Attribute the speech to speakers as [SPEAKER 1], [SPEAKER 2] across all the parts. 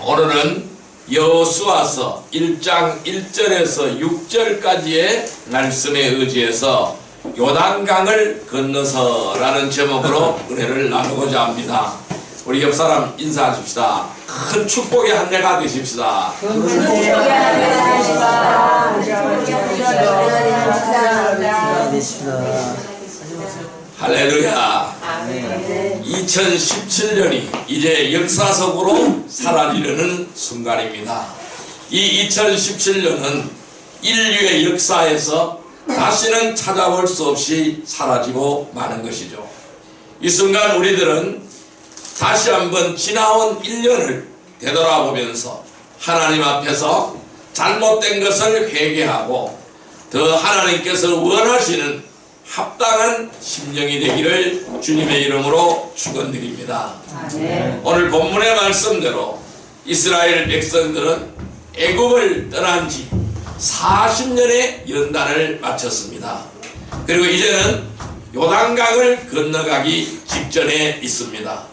[SPEAKER 1] 오늘은 여호수아서 1장 1절에서 6절까지의 말씀에 의지해서 요단강을 건너서 라는 제목으로 은혜를 나누고자 합니다. 우리 옆사람 인사하십시다. 큰 축복의 한 해가 되십시다.
[SPEAKER 2] 큰 축복의 한 해가 되십시다.
[SPEAKER 1] 할렐루야. 2017년이 이제 역사 속으로 사라지려는 순간입니다. 이 2017년은 인류의 역사에서 다시는 찾아볼 수 없이 사라지고 마는 것이죠. 이 순간 우리들은 다시 한번 지나온 1년을 되돌아보면서 하나님 앞에서 잘못된 것을 회개하고 더 하나님께서 원하시는 합당한 심령이 되기를 주님의 이름으로 축원드립니다. 오늘 본문의 말씀대로 이스라엘 백성들은 애굽을 떠난 지 40년의 연단을 마쳤습니다. 그리고 이제는 요단강을 건너가기 직전에 있습니다.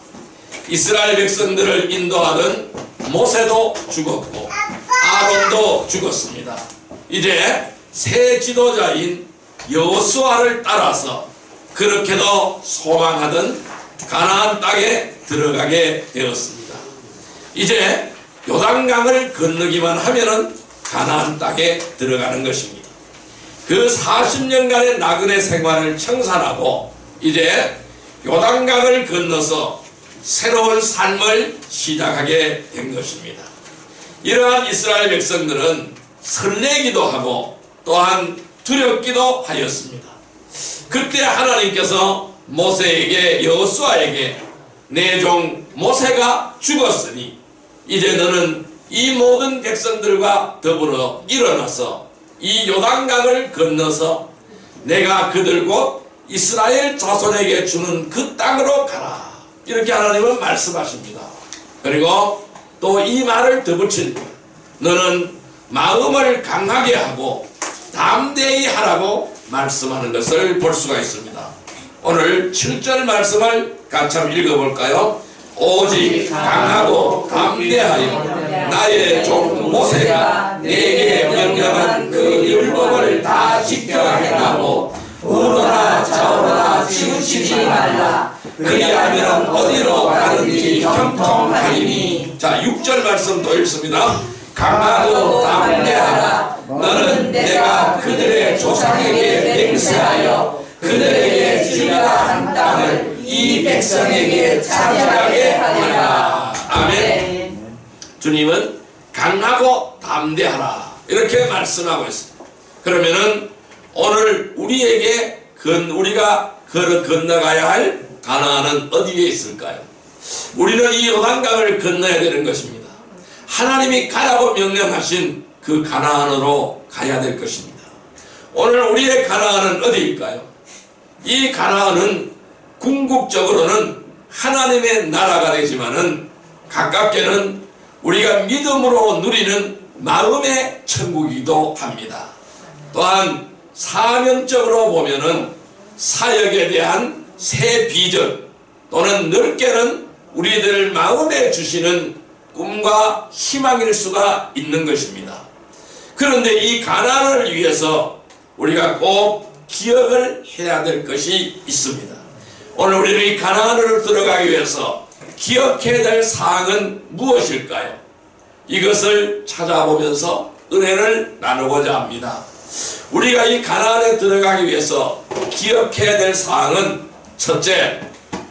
[SPEAKER 1] 이스라엘 백성들을 인도하던 모세도 죽었고 아론도 죽었습니다. 이제 새 지도자인 여호수아를 따라서 그렇게도 소망하던 가나안 땅에 들어가게 되었습니다. 이제 요단강을 건너기만 하면은 가나안 땅에 들어가는 것입니다. 그 40년간의 나그네 생활을 청산하고 이제 요단강을 건너서 새로운 삶을 시작하게 된 것입니다. 이러한 이스라엘 백성들은 설레기도 하고 또한 두렵기도 하였습니다. 그때 하나님께서 모세에게 여호수아에게 내 종 모세가 죽었으니 이제 너는 이 모든 백성들과 더불어 일어나서 이 요단강을 건너서 내가 그들 곧 이스라엘 자손에게 주는 그 땅으로 가라. 이렇게 하나님은 말씀하십니다. 그리고 또 이 말을 덧붙일 때 너는 마음을 강하게 하고 담대히 하라고 말씀하는 것을 볼 수가 있습니다. 오늘 7절 말씀을 같이 한번 읽어볼까요? 오직 강하고 담대하여 나의 종 모세가 내게 명령한 그 율법을 다 지켜야 한다고 우러나 좌우러나 치우치지 말라. 그리하면 어디로 가든지 형통하리니. 자, 6절 말씀 또 읽습니다. 강하고 담대하라. 너는 내가 그들의 조상에게 맹세하여 그들에게 주리라 한 땅을 이 백성에게 차지하게 하리라. 아멘. 주님은 강하고 담대하라 이렇게 말씀하고 있습니다. 그러면은 오늘 우리에게 우리가 건너가야 할 가나안은 어디에 있을까요? 우리는 이 요단강을 건너야 되는 것입니다. 하나님이 가라고 명령하신 그 가나안으로 가야 될 것입니다. 오늘 우리의 가나안은 어디일까요? 이 가나안은 궁극적으로는 하나님의 나라가 되지만은 가깝게는 우리가 믿음으로 누리는 마음의 천국이기도 합니다. 또한 사명적으로 보면은 사역에 대한 새 비전 또는 넓게는 우리들 마음에 주시는 꿈과 희망일 수가 있는 것입니다. 그런데 이 가나안을 위해서 우리가 꼭 기억을 해야 될 것이 있습니다. 오늘 우리는 이 가나안으로 들어가기 위해서 기억해야 될 사항은 무엇일까요? 이것을 찾아보면서 은혜를 나누고자 합니다. 우리가 이 가나안에 들어가기 위해서 기억해야 될 사항은 첫째,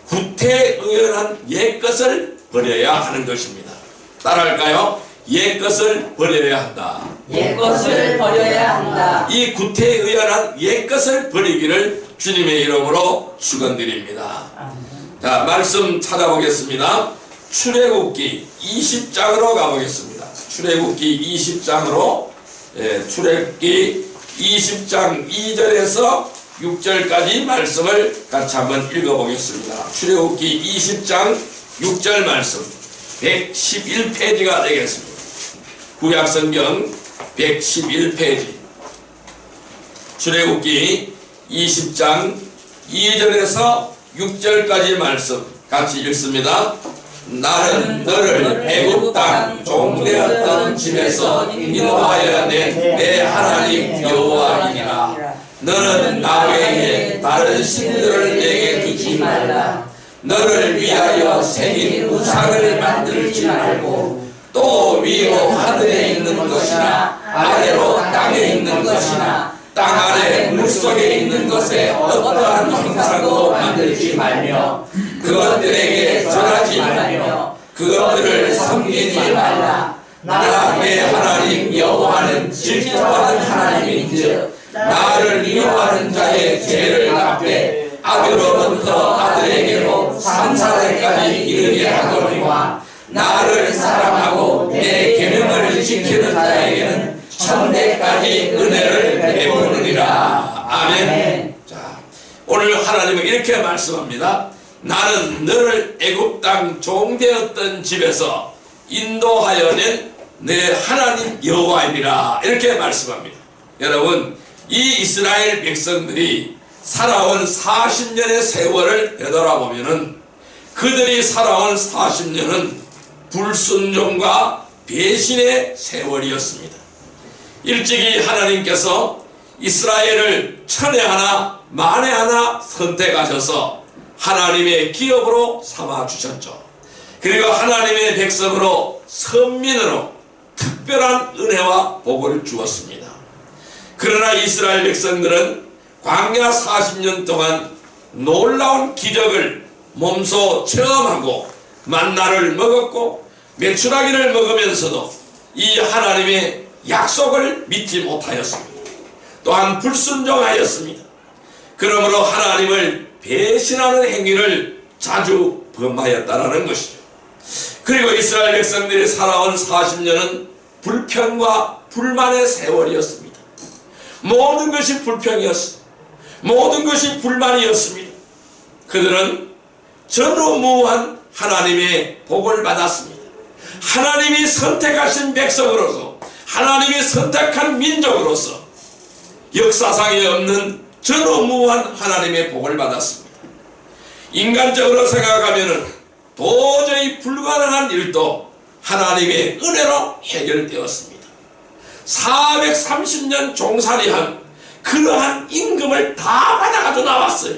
[SPEAKER 1] 구태의연한 옛것을 버려야 하는 것입니다. 따라할까요? 옛것을 버려야 한다.
[SPEAKER 2] 옛것을 버려야 한다.
[SPEAKER 1] 이 구태의연한 옛것을 버리기를 주님의 이름으로 축원드립니다. 자, 말씀 찾아보겠습니다. 출애굽기 20장으로 가보겠습니다. 출애굽기 20장으로 출애굽기 20장 2절에서 6절까지 말씀을 같이 한번 읽어보겠습니다. 출애굽기 20장 6절 말씀 111페이지가 되겠습니다. 구약성경 111페이지 출애굽기 20장 2절에서 6절까지 말씀 같이 읽습니다. 나는 너를 애굽 땅 종되었던 집에서 인도하여 내 하나님 여호와이니라. 너는 나 외에 다른 신들을 내게 두지 말라. 너를 위하여 새긴 우상을 만들지 말고 또 위로 하늘에 있는 것이나 아래로 땅에 있는 것이나 땅 아래 물속에 있는 것에 어떠한 형상도 만들지 말며 그것들에게 절하지 말며 그것들을 섬기지 말라. 나 내 하나님 여호와는 질투하는 하나님인즉 나를 미워하는 자의 죄를 갚되 아들로부터 아들에게로 3,4대까지 이르게 하거니와 나를 사랑하고 내 계명을 지키는 자에게는 1000대까지 은혜를 베푸느니라. 아멘. 자, 오늘 하나님은 이렇게 말씀합니다. 나는 너를 애굽 땅 종되었던 집에서 인도하여 낸 내 하나님 여호와이니라. 이렇게 말씀합니다. 여러분, 이 이스라엘 백성들이 살아온 40년의 세월을 되돌아보면은 그들이 살아온 40년은 불순종과 배신의 세월이었습니다. 일찍이 하나님께서 이스라엘을 천에 하나 만에 하나 선택하셔서 하나님의 기업으로 삼아 주셨죠. 그리고 하나님의 백성으로 선민으로 특별한 은혜와 복을 주었습니다. 그러나 이스라엘 백성들은 광야 40년 동안 놀라운 기적을 몸소 체험하고 만나를 먹었고 메추라기를 먹으면서도 이 하나님의 약속을 믿지 못하였습니다. 또한 불순종하였습니다. 그러므로 하나님을 배신하는 행위를 자주 범하였다는 것이죠. 그리고 이스라엘 백성들이 살아온 40년은 불평과 불만의 세월이었습니다. 모든 것이 불평이었습니다. 모든 것이 불만이었습니다. 그들은 전무후무한 하나님의 복을 받았습니다. 하나님이 선택하신 백성으로서, 하나님이 선택한 민족으로서 역사상에 없는 전무후무한 하나님의 복을 받았습니다. 인간적으로 생각하면은 도저히 불가능한 일도 하나님의 은혜로 해결되었습니다. 430년 종살이한 그러한 임금을 다 받아가지고 나왔어요.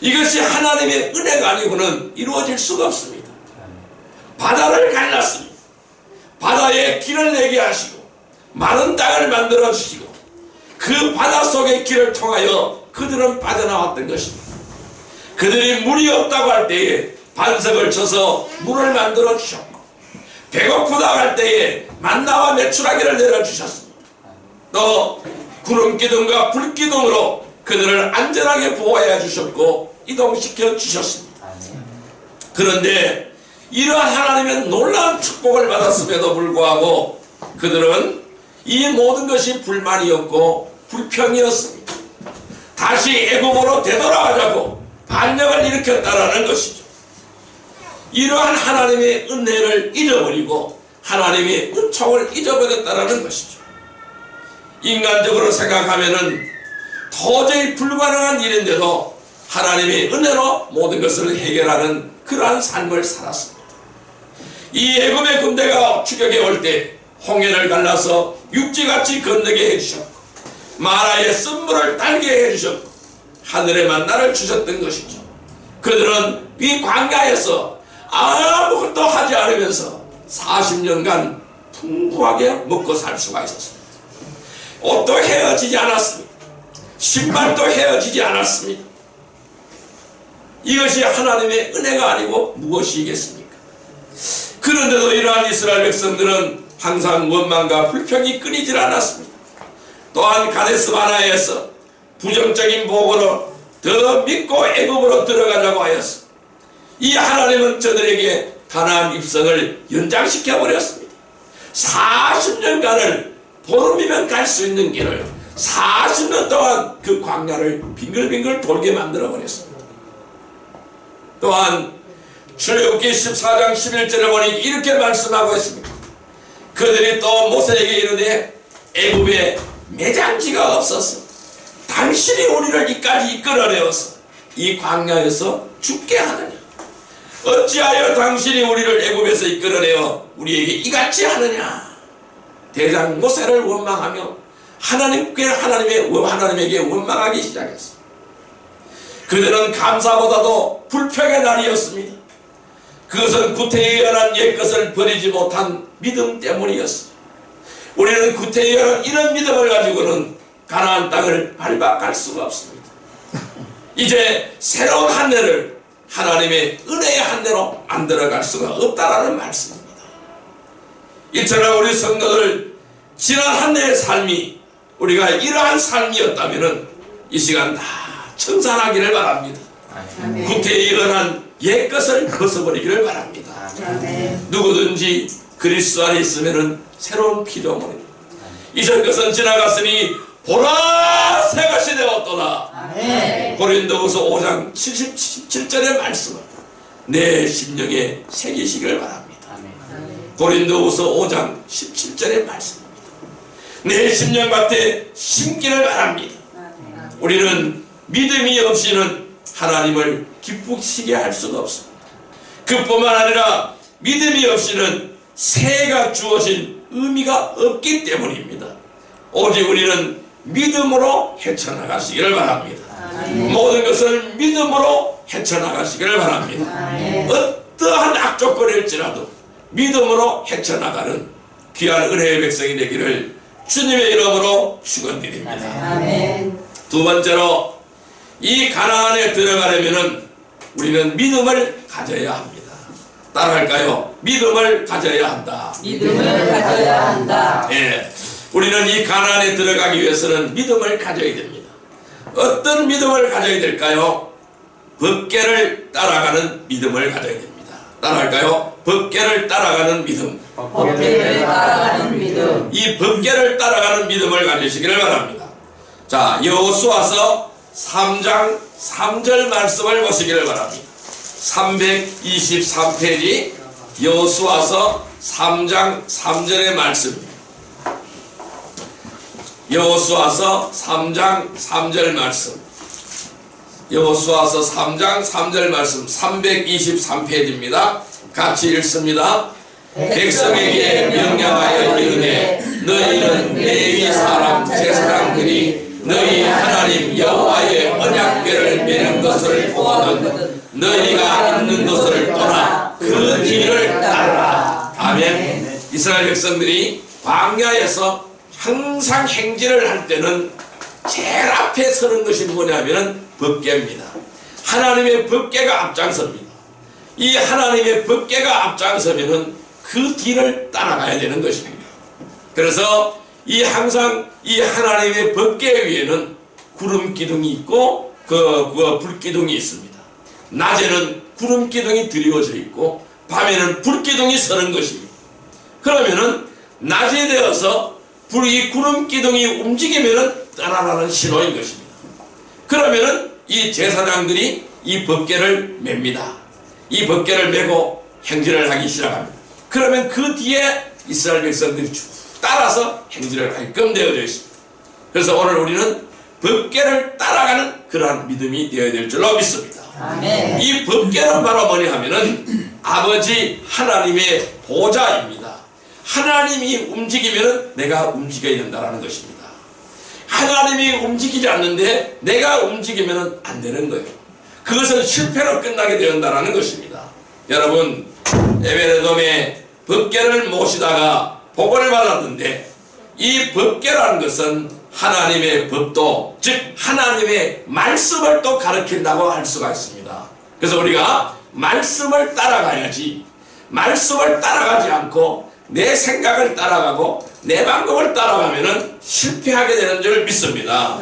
[SPEAKER 1] 이것이 하나님의 은혜가 아니고는 이루어질 수가 없습니다. 바다를 갈랐습니다. 바다에 길을 내게 하시고 마른 땅을 만들어 주시고 그 바다 속의 길을 통하여 그들은 빠져나왔던 것입니다. 그들이 물이 없다고 할 때에 반석을 쳐서 물을 만들어 주셨고 배고프다고 할 때에 만나와 메추라기를 내려주셨습니다. 또 구름기둥과 불기둥으로 그들을 안전하게 보호해 주셨고 이동시켜 주셨습니다. 그런데 이러한 하나님의 놀라운 축복을 받았음에도 불구하고 그들은 이 모든 것이 불만이었고 불평이었습니다. 다시 애굽으로 되돌아가자고 반역을 일으켰다라는 것이죠. 이러한 하나님의 은혜를 잊어버리고 하나님의 은총을 잊어버렸다라는 것이죠. 인간적으로 생각하면은 도저히 불가능한 일인데도 하나님의 은혜로 모든 것을 해결하는 그러한 삶을 살았습니다. 이 애굽의 군대가 추격해 올 때 홍해를 갈라서 육지같이 건너게 해주셨고 마라의 쓴물을 달게 해주셨고 하늘의 만나를 주셨던 것이죠. 그들은 이 광야에서 아무것도 하지 않으면서 40년간 풍부하게 먹고 살 수가 있었습니다. 옷도 헤어지지 않았습니다. 신발도 헤어지지 않았습니다. 이것이 하나님의 은혜가 아니고 무엇이겠습니까? 그런데도 이러한 이스라엘 백성들은 항상 원망과 불평이 끊이질 않았습니다. 또한 가데스 바네아에서 부정적인 보고로 더 믿고 애굽으로 들어가자고 하였습니다. 이 하나님은 저들에게 가나안 입성을 연장시켜 버렸습니다. 40년간을 보름이면 갈 수 있는 길을 40년 동안 그 광야를 빙글빙글 돌게 만들어 버렸습니다. 또한 출애굽기 14장 11절에 보니 이렇게 말씀하고 있습니다. 그들이 또 모세에게 이르되 애굽에 매장지가 없어서 당신이 우리를 이까지 이끌어내어서 이 광야에서 죽게 하느냐. 어찌하여 당신이 우리를 애굽에서 이끌어내어 우리에게 이같이 하느냐. 대장 모세를 원망하며 하나님에게 원망하기 시작했어. 그들은 감사보다도 불평의 날이었습니다. 그것은 구태의연한 옛것을 버리지 못한 믿음 때문이었습니다. 우리는 구태의연한 이런 믿음을 가지고는 가나안 땅을 밟아갈 수가 없습니다. 이제 새로운 한 해를 하나님의 은혜의 한 해로 안 들어갈 수가 없다라는 말씀입니다. 이처럼 우리 성도들 지난 한 해의 삶이 우리가 이러한 삶이었다면 이 시간 다 청산하기를 바랍니다. 구태의연한 옛것을 벗어버리기를 바랍니다. 누구든지 그리스도 안에 있으면 새로운 피조물입니다. 이전 것은 지나갔으니 보라 새 것이 되었도다. 고린도후서 5장 77절의 말씀을 내 심령에 새기시기를 바랍니다. 고린도후서 5장 17절의 말씀입니다. 내 심령 밭에 심기를 바랍니다. 우리는 믿음이 없이는 하나님을 기쁘시게 할 수가 없습니다. 그뿐만 아니라 믿음이 없이는 새해가 주어진 의미가 없기 때문입니다. 오직 우리는 믿음으로 헤쳐나가시기를 바랍니다. 모든 것을 믿음으로 헤쳐나가시기를 바랍니다. 어떠한 악조건일지라도 믿음으로 헤쳐나가는 귀한 은혜의 백성이 되기를 주님의 이름으로 축원드립니다. 두 번째로 이 가나안에 들어가려면 우리는 믿음을 가져야 합니다. 따라할까요? 믿음을 가져야 한다.
[SPEAKER 2] 믿음을 가져야 한다.
[SPEAKER 1] 예, 우리는 이 가나안에 들어가기 위해서는 믿음을 가져야 됩니다. 어떤 믿음을 가져야 될까요? 법궤를 따라가는 믿음을 가져야 됩니다. 따라할까요? 법궤를 따라가는 믿음.
[SPEAKER 2] 법궤를 따라가는 믿음.
[SPEAKER 1] 이 법궤를 따라가는 믿음을 가지시기를 바랍니다. 자, 여호수아서 3장 3절 말씀을 보시기를 바랍니다. 323페이지 여호수아서 3장 3절의 말씀입니다. 여호수아서 3장 3절 말씀. 여호수아서 3장 3절 말씀 323페이지입니다. 같이 읽습니다. 백성에게 명령하여 이르되 너희는 레위 사람 제사장들이 너희 하나님 여호와의 언약궤를 메는 것을 보거든 너희가 있는 것을 떠나 그 뒤를 따르라. 아멘. 이스라엘 백성들이 광야에서 항상 행진을 할 때는 제일 앞에 서는 것이 뭐냐면 법궤입니다. 하나님의 법궤가 앞장섭니다. 이 하나님의 법궤가 앞장서면은 그 뒤를 따라가야 되는 것입니다. 그래서 항상 이 하나님의 법궤 위에는 구름 기둥이 있고 그 불 기둥이 있습니다. 낮에는 구름 기둥이 드리워져 있고 밤에는 불 기둥이 서는 것입니다. 그러면은 낮에 되어서 이 구름 기둥이 움직이면은 떠나라는 신호인 것입니다. 그러면은 이 제사장들이 이 법궤를 맵니다. 이 법궤를 메고 행진을 하기 시작합니다. 그러면 그 뒤에 이스라엘 백성들이 쭉 따라서 행진을 하게끔 되어져 있습니다. 그래서 오늘 우리는 법궤를 따라가는 그러한 믿음이 되어야 될 줄로 믿습니다.
[SPEAKER 2] 아멘.
[SPEAKER 1] 이 법궤는 바로 뭐냐 하면은 아버지 하나님의 보좌입니다. 하나님이 움직이면 내가 움직여야 된다는 것입니다. 하나님이 움직이지 않는데 내가 움직이면 안 되는 거예요. 그것은 실패로 끝나게 된다는 것입니다. 여러분, 에베레돔에 법궤를 모시다가 복원을 받았는데 이 법궤라는 것은 하나님의 법도 즉 하나님의 말씀을 또 가르친다고 할 수가 있습니다. 그래서 우리가 말씀을 따라가야지 말씀을 따라가지 않고 내 생각을 따라가고 내 방법을 따라가면 실패하게 되는 줄 믿습니다.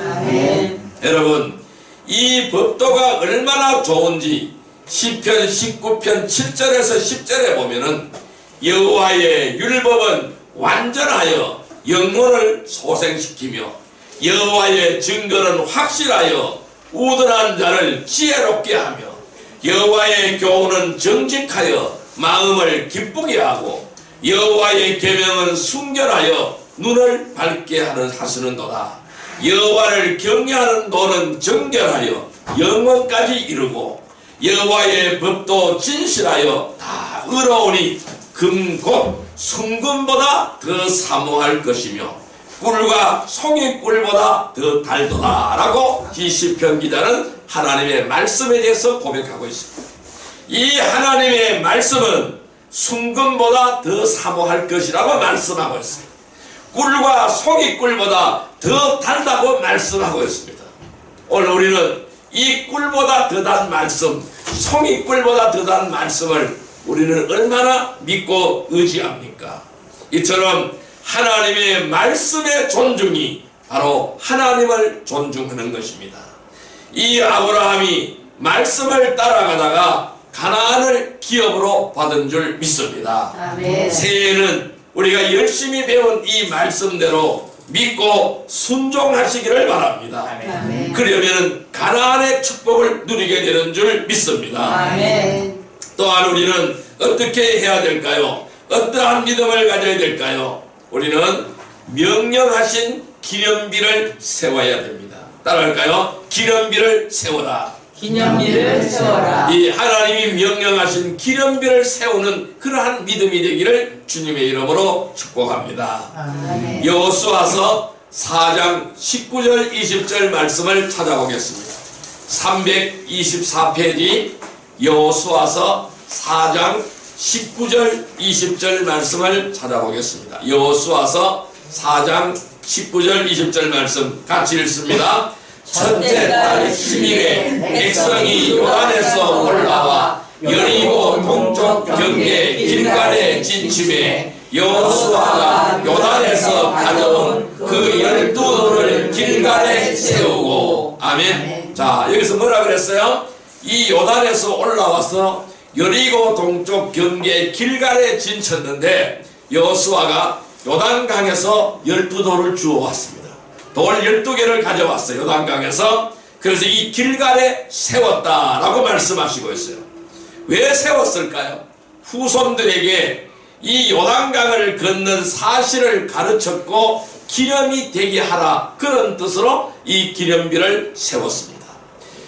[SPEAKER 1] 여러분, 이 법도가 얼마나 좋은지 시편 19편 7절에서 10절에 보면은 여호와의 율법은 완전하여 영혼을 소생시키며 여호와의 증거는 확실하여 우둔한 자를 지혜롭게 하며 여호와의 교훈은 정직하여 마음을 기쁘게 하고 여호와의 계명은 순결하여 눈을 밝게 하시는도다. 여호와를 경외하는 도는 정결하여 영원까지 이르고 여호와의 법도 진실하여 다 의로우니 금 곧 순금보다 더 사모할 것이며 꿀과 송이꿀보다 더 달도다 라고 이 시편 기자는 하나님의 말씀에 대해서 고백하고 있습니다. 이 하나님의 말씀은 순금보다 더 사모할 것이라고 말씀하고 있습니다. 꿀과 송이꿀보다 더 달다고 말씀하고 있습니다. 오늘 우리는 이 꿀보다 더 단 말씀, 송이꿀보다 더 단 말씀을 우리는 얼마나 믿고 의지합니까? 이처럼 하나님의 말씀의 존중이 바로 하나님을 존중하는 것입니다. 이 아브라함이 말씀을 따라가다가 가나안을 기업으로 받은 줄 믿습니다.
[SPEAKER 2] 아멘.
[SPEAKER 1] 새해에는 우리가 열심히 배운 이 말씀대로 믿고 순종하시기를 바랍니다.
[SPEAKER 2] 아멘.
[SPEAKER 1] 그러면 가나안의 축복을 누리게 되는 줄 믿습니다.
[SPEAKER 2] 아멘.
[SPEAKER 1] 또한 우리는 어떻게 해야 될까요? 어떠한 믿음을 가져야 될까요? 우리는 명령하신 기념비를 세워야 됩니다. 따라할까요? 기념비를 세워라.
[SPEAKER 2] 기념비를 세워라.
[SPEAKER 1] 이 하나님이 명령하신 기념비를 세우는 그러한 믿음이 되기를 주님의 이름으로 축복합니다.
[SPEAKER 2] 아멘.
[SPEAKER 1] 여호수아서 4장 19절 20절 말씀을 찾아보겠습니다. 324페이지 여호수아서 4장 19절 20절 말씀을 찾아보겠습니다. 여호수아서 4장 19절 20절 말씀 같이 읽습니다. 첫째 달 10일에 백성이 요단에서 올라와 여리고 동쪽 경계 길갈에 진침해 여호수아가 요단에서 가져온 그 12돌을 길갈에 세우고 아멘. 자, 여기서 뭐라 그랬어요? 이 요단에서 올라와서 여리고 동쪽 경계 길갈에 진쳤는데 여호수아가 요단강에서 12돌을 주워왔습니다. 돌 12개를 가져왔어요. 요단강에서. 그래서 이 길갈에 세웠다라고 말씀하시고 있어요. 왜 세웠을까요? 후손들에게 이 요단강을 건넌 사실을 가르쳤고 기념이 되게 하라, 그런 뜻으로 이 기념비를 세웠습니다.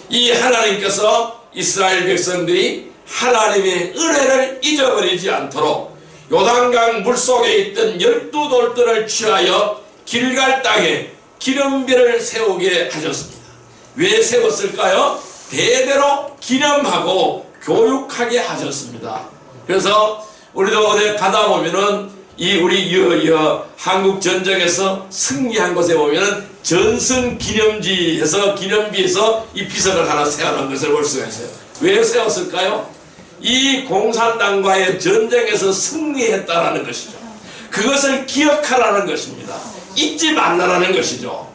[SPEAKER 1] 이 하나님께서 이스라엘 백성들이 하나님의 은혜를 잊어버리지 않도록 요단강 물속에 있던 12돌들을 취하여 길갈 땅에 기념비를 세우게 하셨습니다. 왜 세웠을까요? 대대로 기념하고 교육하게 하셨습니다. 그래서 우리도 어디 가다 보면은 이 우리 한국 전쟁에서 승리한 곳에 보면은 전승 기념지에서 기념비에서 이 비석을 하나 세워놓은 것을 볼 수가 있어요. 왜 세웠을까요? 이 공산당과의 전쟁에서 승리했다라는 것이죠. 그것을 기억하라는 것입니다. 잊지 말라라는 것이죠.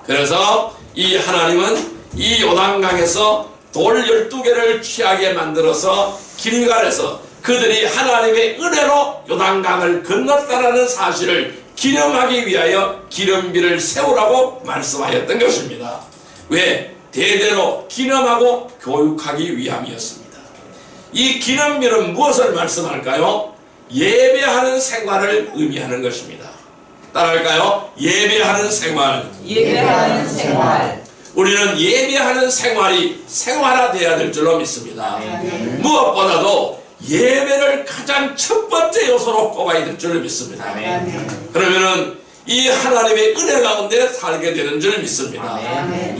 [SPEAKER 1] 그래서 이 하나님은 이 요단강에서 돌 12개를 취하게 만들어서 길갈에서 그들이 하나님의 은혜로 요단강을 건넜다라는 사실을 기념하기 위하여 기념비를 세우라고 말씀하였던 것입니다. 왜? 대대로 기념하고 교육하기 위함이었습니다. 이 기념비는 무엇을 말씀할까요? 예배하는 생활을 의미하는 것입니다. 따라할까요? 예배하는 생활.
[SPEAKER 2] 예배하는 생활.
[SPEAKER 1] 우리는 예배하는 생활이 생활화되어야 될 줄로 믿습니다. 무엇보다도 예배를 가장 첫 번째 요소로 꼽아야 될 줄로 믿습니다. 그러면은 이 하나님의 은혜 가운데 살게 되는 줄 믿습니다.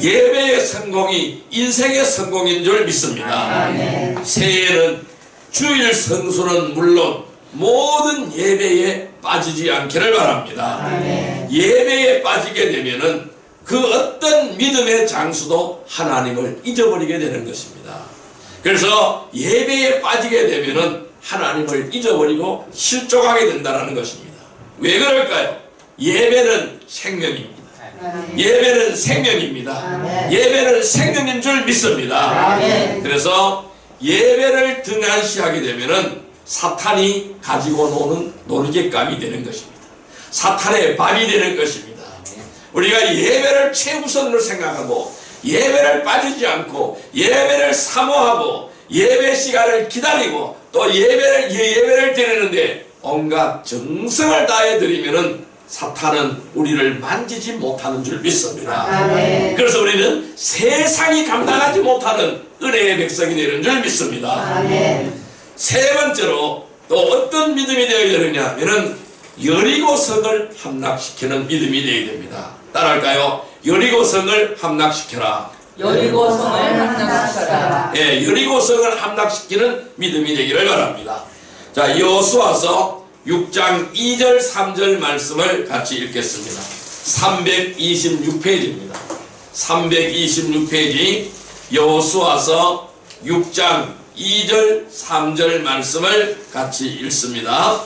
[SPEAKER 1] 예배의 성공이 인생의 성공인 줄 믿습니다. 새해에는 주일 성수는 물론 모든 예배에 빠지지 않기를 바랍니다. 예배에 빠지게 되면은 그 어떤 믿음의 장수도 하나님을 잊어버리게 되는 것입니다. 그래서 예배에 빠지게 되면은 하나님을 잊어버리고 실족하게 된다는 것입니다. 왜 그럴까요? 예배는 생명입니다. 예배는 생명입니다. 예배는 생명인 줄 믿습니다. 그래서 예배를 등한시하게 되면은 사탄이 가지고 노는 놀이개감이 되는 것입니다. 사탄의 밥이 되는 것입니다. 우리가 예배를 최우선으로 생각하고 예배를 빠지지 않고 예배를 사모하고 예배 시간을 기다리고 또 예배를 드리는데 온갖 정성을 다해 드리면은 사탄은 우리를 만지지 못하는 줄 믿습니다.
[SPEAKER 2] 아멘.
[SPEAKER 1] 그래서 우리는 세상이 감당하지 못하는 은혜의 백성이 되는 줄 믿습니다.
[SPEAKER 2] 아멘.
[SPEAKER 1] 세 번째로 또 어떤 믿음이 되어야 되느냐 하면은 여리고성을 함락시키는 믿음이 되어야 됩니다. 따라할까요? 여리고성을 함락시켜라.
[SPEAKER 2] 여리고성을 함락시켜라.
[SPEAKER 1] 예, 여리고성을 함락시키는 믿음이 되기를 바랍니다. 자, 여호수아서 6장 2절 3절 말씀을 같이 읽겠습니다. 326페이지입니다. 326페이지 여호수아서 6장 2절 3절 말씀을 같이 읽습니다.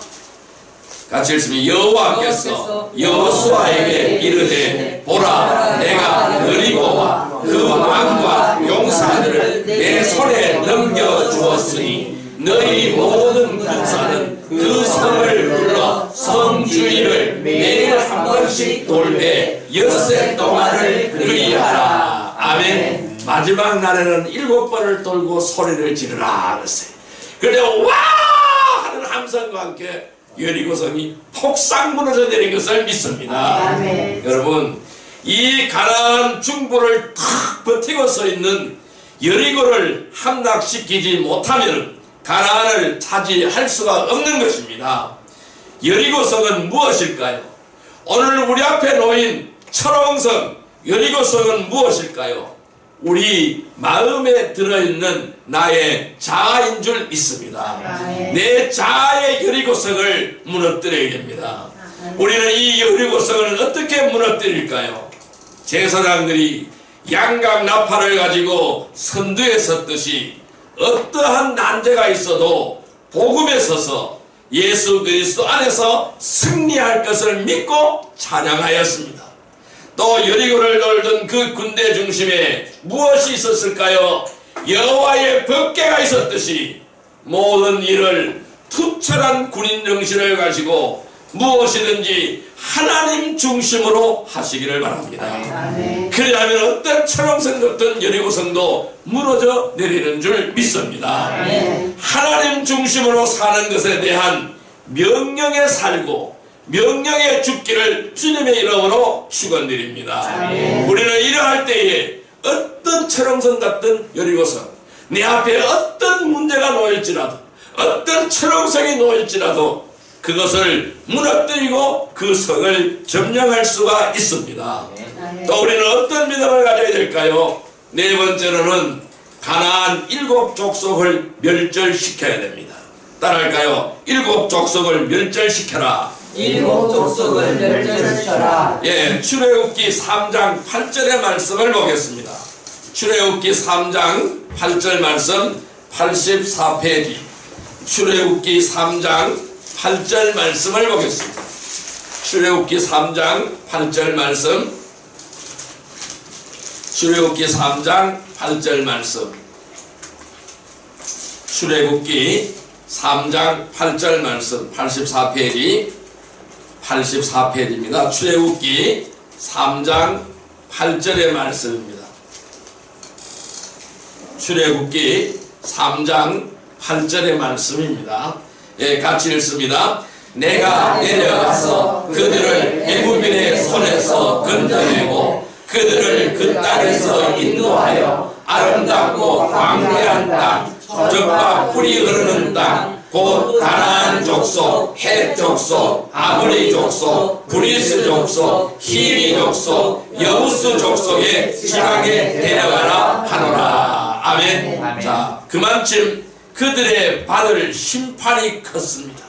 [SPEAKER 1] 같이 읽습니다. 여호와께서 여호수아에게 이르되 보라 내가 여리고와 그 왕과 용사들을 내 손에 넘겨주었으니 너희 모든 군사는 그 성을 불러 성 주위를 매일 한 번씩 돌되 엿새 동안을 그리하라. 아멘. 마지막 날에는 7번을 돌고 소리를 지르라 그랬어요. 그런데 와 하는 함성과 함께 여리고성이 폭삭 무너져 내린 것을 믿습니다.
[SPEAKER 2] 아멘.
[SPEAKER 1] 여러분, 이 가나안 중부를 탁 버티고 서 있는 여리고를 함락시키지 못하면 가나안을 차지할 수가 없는 것입니다. 여리고성은 무엇일까요? 오늘 우리 앞에 놓인 철옹성 여리고성은 무엇일까요? 우리 마음에 들어있는 나의 자아인 줄 믿습니다.
[SPEAKER 2] 아멘.
[SPEAKER 1] 내 자아의 여리고성을 무너뜨려야 됩니다. 우리는 이 여리고성을 어떻게 무너뜨릴까요? 제사장들이 양각 나팔을 가지고 선두에 섰듯이 어떠한 난제가 있어도 복음에 서서 예수 그리스도 안에서 승리할 것을 믿고 찬양하였습니다. 또 여리고를 돌던 그 군대 중심에 무엇이 있었을까요? 여호와의 법궤가 있었듯이 모든 일을 투철한 군인 정신을 가지고 무엇이든지 하나님 중심으로 하시기를 바랍니다.
[SPEAKER 2] 아멘.
[SPEAKER 1] 그리하면 어떤 철옹성 같은 여리고성도 무너져 내리는 줄 믿습니다.
[SPEAKER 2] 아멘.
[SPEAKER 1] 하나님 중심으로 사는 것에 대한 명령에 살고 명령에 죽기를 주님의 이름으로 축원드립니다.
[SPEAKER 2] 아멘.
[SPEAKER 1] 우리는 이러할 때에 어떤 철옹성 같은 여리고성, 내 앞에 어떤 문제가 놓일지라도 어떤 철옹성이 놓일지라도 그것을 무너뜨리고 그 성을 점령할 수가 있습니다.
[SPEAKER 2] 아멘.
[SPEAKER 1] 또 우리는 어떤 믿음을 가져야 될까요? 네 번째로는 가나안 7 족속을 멸절시켜야 됩니다. 따라할까요? 7 족속을 멸절시켜라.
[SPEAKER 2] 7 족속을 멸절시켜라.
[SPEAKER 1] 예, 출애굽기 3장 8절의 말씀을 보겠습니다. 출애굽기 3장 8절 말씀 84페이지. 출애굽기 3장 8절 말씀을 보겠습니다. 출애굽기 3장 8절 말씀. 출애굽기 3장 8절 말씀. 출애굽기 3장 8절 말씀 84페이지. 84페이지입니다. 출애굽기 3장 8절의 말씀입니다. 출애굽기 3장 8절의 말씀입니다. 예, 같이 읽습니다. 내가 내려가서 그들을 애굽인의 손에서 건져내고 그들을 그 땅에서 인도하여 아름답고 광대한 땅, 적과 꿀이 흐르는 땅, 곧 가나안 족속, 헷 족속, 아모리 족속, 브리스 족속, 히위 족속, 여부스 족속의 지방에 데려가라 하노라. 아멘.
[SPEAKER 2] 아멘.
[SPEAKER 1] 자, 그만큼 그들의 받을 심판이 컸습니다.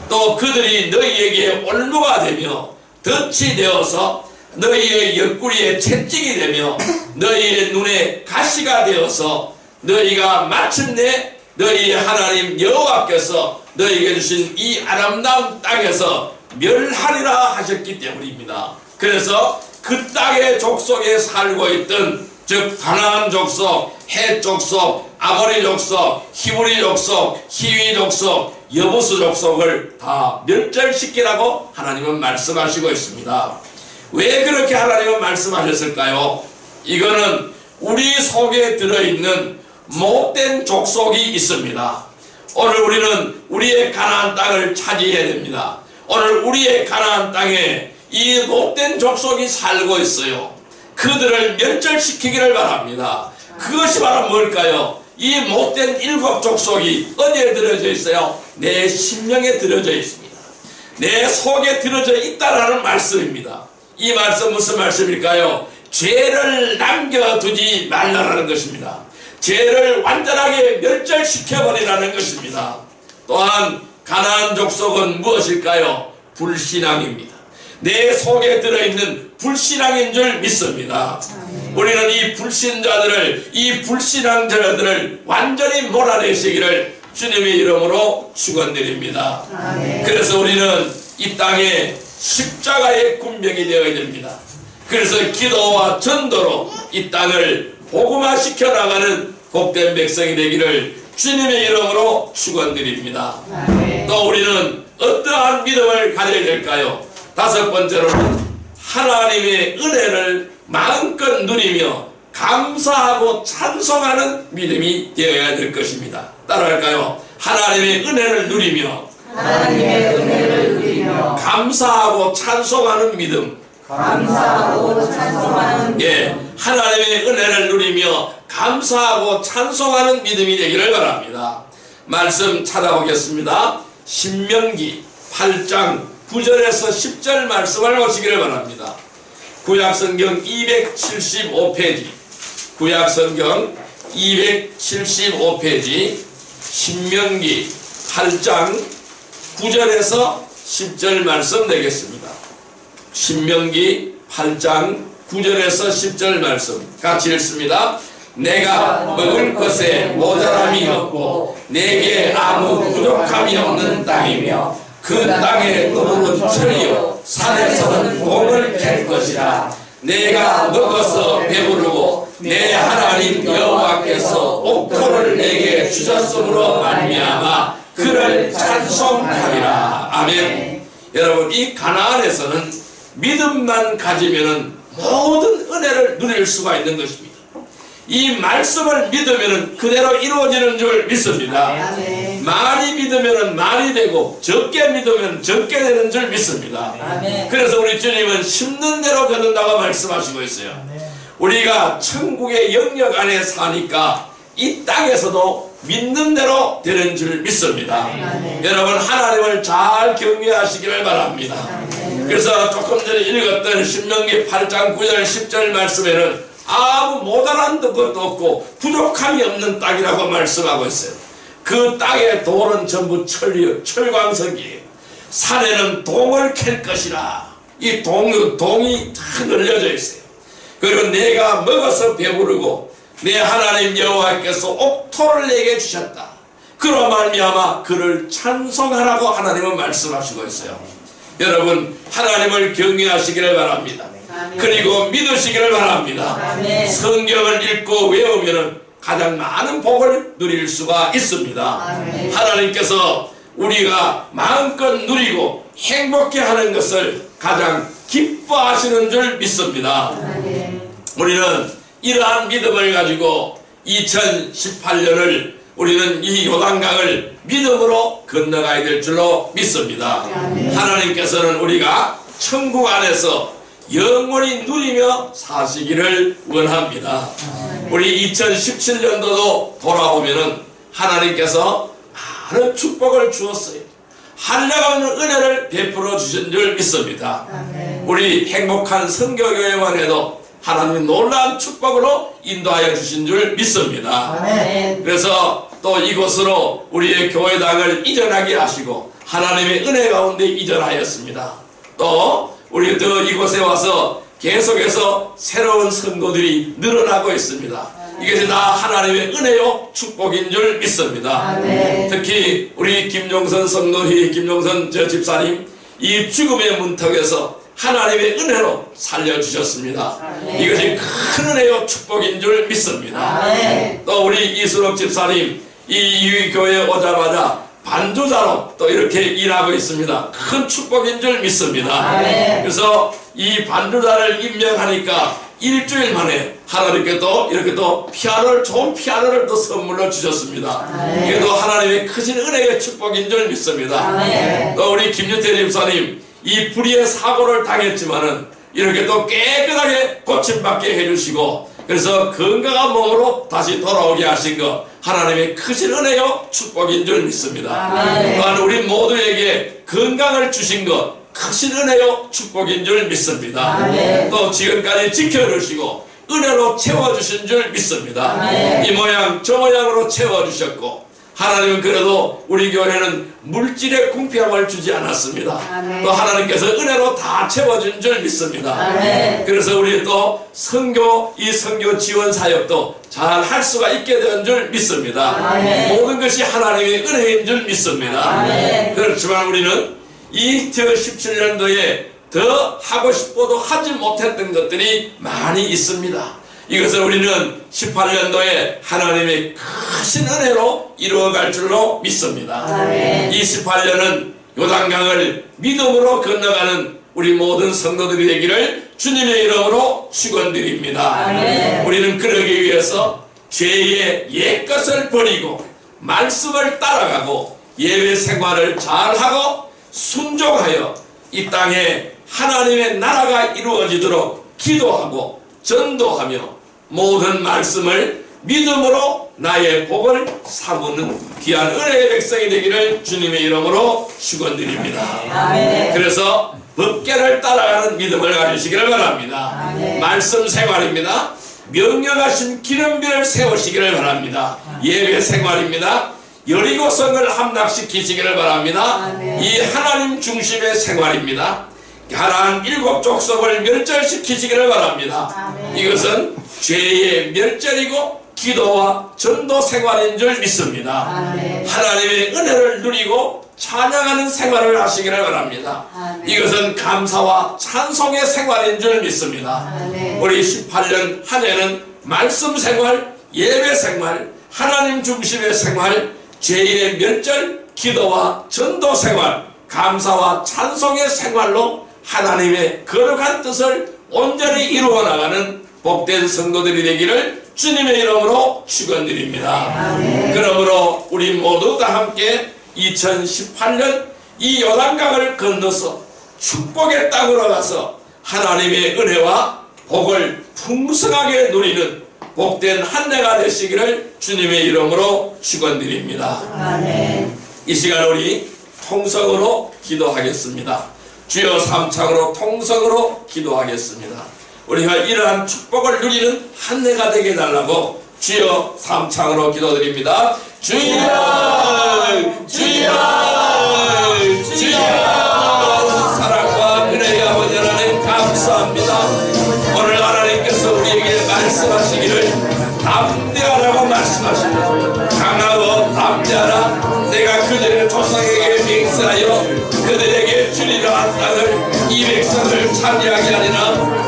[SPEAKER 1] 또 그들이 너희에게 올무가 되며 덫이 되어서 너희의 옆구리에 채찍이 되며 너희의 눈에 가시가 되어서 너희가 마침내 너희의 하나님 여호와께서 너희에게 주신 이 아름다운 땅에서 멸하리라 하셨기 때문입니다. 그래서 그 땅의 족속에 살고 있던 즉 가나안 족속, 헷 족속, 아모리 족속, 히브리 족속, 히위 족속, 여부스 족속을 다 멸절시키라고 하나님은 말씀하시고 있습니다. 왜 그렇게 하나님은 말씀하셨을까요? 이거는 우리 속에 들어있는 못된 족속이 있습니다. 오늘 우리는 우리의 가나안 땅을 차지해야 됩니다. 오늘 우리의 가나안 땅에 이 못된 족속이 살고 있어요. 그들을 멸절시키기를 바랍니다. 그것이 바로 뭘까요? 이 못된 일곱 족속이 어디에 들어져 있어요? 내 심령에 들어져 있습니다. 내 속에 들어져 있다라는 말씀입니다. 이 말씀 무슨 말씀일까요? 죄를 남겨두지 말라라는 것입니다. 죄를 완전하게 멸절시켜버리라는 것입니다. 또한 가나안 족속은 무엇일까요? 불신앙입니다. 내 속에 들어있는 불신앙인 줄 믿습니다. 우리는 이 불신자들을, 이 불신앙자들을 완전히 몰아내시기를 주님의 이름으로 축원드립니다. 그래서 우리는 이 땅에 십자가의 군병이 되어야 됩니다. 그래서 기도와 전도로 이 땅을 복음화시켜 나가는 복된 백성이 되기를 주님의 이름으로 축원드립니다. 또 우리는 어떠한 믿음을 가져야 될까요? 다섯 번째로는 하나님의 은혜를 마음껏 누리며 감사하고 찬송하는 믿음이 되어야 될 것입니다. 따라할까요? 하나님의 은혜를 누리며 감사하고 찬송하는 믿음. 예, 하나님의 은혜를 누리며 감사하고 찬송하는 믿음이 되기를 바랍니다. 말씀 찾아보겠습니다. 신명기 8장 9절에서 10절 말씀을 보시기를 바랍니다. 구약성경 275페이지, 구약성경 275페이지, 신명기 8장 9절에서 10절 말씀 되겠습니다. 신명기 8장 9절에서 10절 말씀 같이 읽습니다. 내가 먹을 것에 모자람이 없고 내게 아무 부족함이 없는 땅이며 그 땅에 노루는 철이요 산에서는 동을 캘 것이라. 내가 먹어서 배부르고 내 하나님 여호와께서 옥토를 내게 주셨으므로 말미암아 그를 찬송하리라. 아멘. 여러분, 이 가나안에서는 믿음만 가지면은 모든 은혜를 누릴 수가 있는 것입니다. 이 말씀을 믿으면 그대로 이루어지는 줄 믿습니다. 많이 믿으면 많이 되고 적게 믿으면 적게 되는 줄 믿습니다. 그래서 우리 주님은 심는 대로 거둔다고 말씀하시고 있어요. 우리가 천국의 영역 안에 사니까 이 땅에서도 믿는 대로 되는 줄 믿습니다. 여러분, 하나님을 잘 경외하시기를 바랍니다. 그래서 조금 전에 읽었던 신명기 8장 9절 10절 말씀에는 아무 모자란 것도 없고 부족함이 없는 땅이라고 말씀하고 있어요. 그 땅의 돌은 전부 철이요, 철광석이에요. 산에는 동을 캘 것이라. 이 동이 다 널려져 있어요. 그리고 내가 먹어서 배부르고 내 하나님 여호와께서 옥토를 내게 주셨다. 그로 말미암아 그를 찬송하라고 하나님은 말씀하시고 있어요. 여러분, 하나님을 경외하시기를 바랍니다. 그리고 믿으시기를 바랍니다. 성경을 읽고 외우면 가장 많은 복을 누릴 수가 있습니다. 하나님께서 우리가 마음껏 누리고 행복해 하는 것을 가장 기뻐하시는 줄 믿습니다. 우리는 이러한 믿음을 가지고 2018년을 우리는 이 요단강을 믿음으로 건너가야 될 줄로 믿습니다. 하나님께서는 우리가 천국 안에서 영원히 누리며 사시기를 원합니다. 우리 2017년도도 돌아보면은 하나님께서 많은 축복을 주었어요. 한량없는 은혜를 베풀어 주신 줄 믿습니다. 우리 행복한 선교교회만 해도 하나님의 놀라운 축복으로 인도하여 주신 줄 믿습니다. 그래서 또 이곳으로 우리의 교회당을 이전하게 하시고 하나님의 은혜 가운데 이전하였습니다. 또 우리 또 이곳에 와서 계속해서 새로운 성도들이 늘어나고 있습니다. 이것이 다 하나님의 은혜요 축복인 줄 믿습니다. 특히 우리 김종선 성도희 김종선 집사님 이 죽음의 문턱에서 하나님의 은혜로 살려주셨습니다. 이것이 큰 은혜요 축복인 줄 믿습니다. 또 우리 이순옥 집사님 이 교회에 오자마자 반주자로 또 이렇게 일하고 있습니다. 큰 축복인 줄 믿습니다. 그래서 이 반주자를 임명하니까 일주일 만에 하나님께 또 이렇게 또 피아노를, 좋은 피아노를 또 선물로 주셨습니다. 이게 또 하나님의 크신 은혜의 축복인 줄 믿습니다. 또 우리 김유태 집사님 이 불의의 사고를 당했지만은 이렇게 또 깨끗하게 고침받게 해주시고 그래서 건강한 몸으로 다시 돌아오게 하신 것 하나님의 크신 은혜요 축복인 줄 믿습니다. 또한 우리 모두에게 건강을 주신 것 크신 은혜요 축복인 줄 믿습니다. 또 지금까지 지켜주시고 은혜로 채워주신 줄 믿습니다. 이 모양 저 모양으로 채워주셨고 하나님은 그래도 우리 교회는 물질의 궁핍함을 주지 않았습니다. 또 하나님께서 은혜로 다 채워준 줄 믿습니다. 그래서 우리 또 이 선교 지원 사역도 잘 할 수가 있게 된 줄 믿습니다. 모든 것이 하나님의 은혜인 줄 믿습니다. 그렇지만 우리는 2017년도에 더 하고 싶어도 하지 못했던 것들이 많이 있습니다. 이것을 우리는 18년도에 하나님의 크신 은혜로 이루어갈 줄로 믿습니다. 이 18년은 요단강을 믿음으로 건너가는 우리 모든 성도들이 되기를 주님의 이름으로 축원드립니다. 우리는 그러기 위해서 죄의 옛것을 버리고 말씀을 따라가고 예배 생활을 잘하고 순종하여 이 땅에 하나님의 나라가 이루어지도록 기도하고 전도하며 모든 말씀을 믿음으로 나의 복을 삼는 귀한 은혜의 백성이 되기를 주님의 이름으로 축원드립니다. 그래서 법궤를 따라가는 믿음을 가지시기를 바랍니다. 말씀 생활입니다. 명령하신 기름비를 세우시기를 바랍니다. 예배 생활입니다. 여리고성을 함락시키시기를 바랍니다. 이 하나님 중심의 생활입니다. 가나안 7 족속을 멸절시키시기를 바랍니다. 이것은 죄의 멸절이고 기도와 전도 생활인 줄 믿습니다. 하나님의 은혜를 누리고 찬양하는 생활을 하시기를 바랍니다. 이것은 감사와 찬송의 생활인 줄 믿습니다. 우리 18년 한 해는 말씀 생활, 예배 생활, 하나님 중심의 생활, 죄의 멸절, 기도와 전도 생활, 감사와 찬송의 생활로 하나님의 거룩한 뜻을 온전히 이루어 나가는 복된 성도들이 되기를 주님의 이름으로 축원드립니다. 그러므로 우리 모두 다 함께 2018년 이 요단강을 건너서 축복의 땅으로 가서 하나님의 은혜와 복을 풍성하게 누리는 복된 한 해가 되시기를 주님의 이름으로 축원드립니다. 이 시간 우리 통성으로 기도하겠습니다. 주여 삼창으로 통성으로 기도하겠습니다. 우리가 이러한 축복을 누리는 한 해가 되게 해달라고 주여 삼창으로 기도드립니다. 주여 주여 주여 사랑과 은혜의 아버지 하나님 감사합니다. 오늘 하나님께서 우리에게 말씀하시기를 담대하라고 말씀하십니다. 강하고 담대하라. 내가 그들의 조상에게 맹세하여 그들에게 주리라 땅을 이 백성을 차지하게 하리라.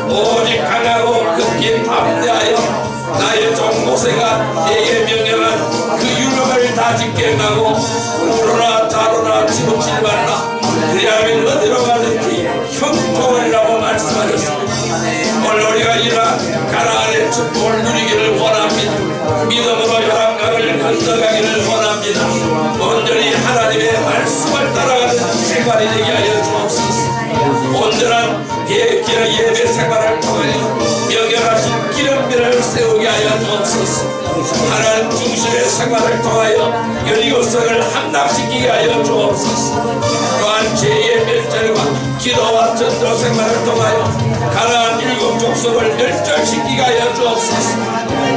[SPEAKER 1] 오직 강하고 극히 담대하여 나의 종 모세가 내게 명령한 그 율법을 다 지켜 행하고 울어라 자로라 치우치지 말라. 그리하면 어디로 가든지 형통하리라고 말씀하셨습니다. 오늘 우리가 이러한 가나안의 축복을 누리기를 원합니다. 믿음으로 요단강을 건너가기를 원합니다. 온전히 하나님의 말씀을 따라가는 생활이 되게 하여 주옵소서. 온전한 예배 생활을 통하여 명령하신 기름비를 세우게 하여 주옵소서. 하나님 중심의 생활을 통하여 여리고성을 함락시키게 하여 주옵소서. 또한 죄의 멸절과 기도와 전도 생활을 통하여 가나안 7 족속을 멸절시키게 하여 주옵소서.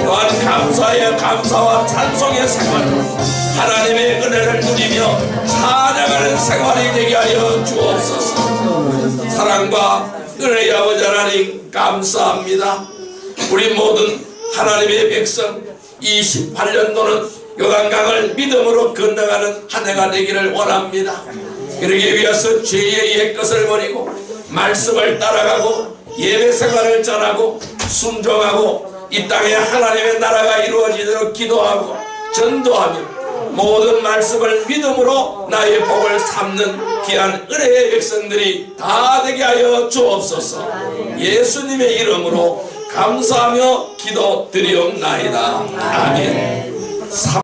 [SPEAKER 1] 또한 감사와 찬송의 생활, 하나님의 은혜를 누리며 찬양하는 생활이 되게 하여 주옵소서. 사랑과 은혜의 아버지 하나님 감사합니다. 우리 모든 하나님의 백성 28년도는 요단강을 믿음으로 건너가는 한 해가 되기를 원합니다. 그러기 위해서 죄의 옛것을 버리고 말씀을 따라가고 예배 생활을 전하고 순종하고 이 땅에 하나님의 나라가 이루어지도록 기도하고 전도하며 모든 말씀을 믿음으로 나의 복을 삼는 귀한 은혜의 백성들이 다 되게 하여 주옵소서. 예수님의 이름으로 감사하며 기도드리옵나이다. 아멘.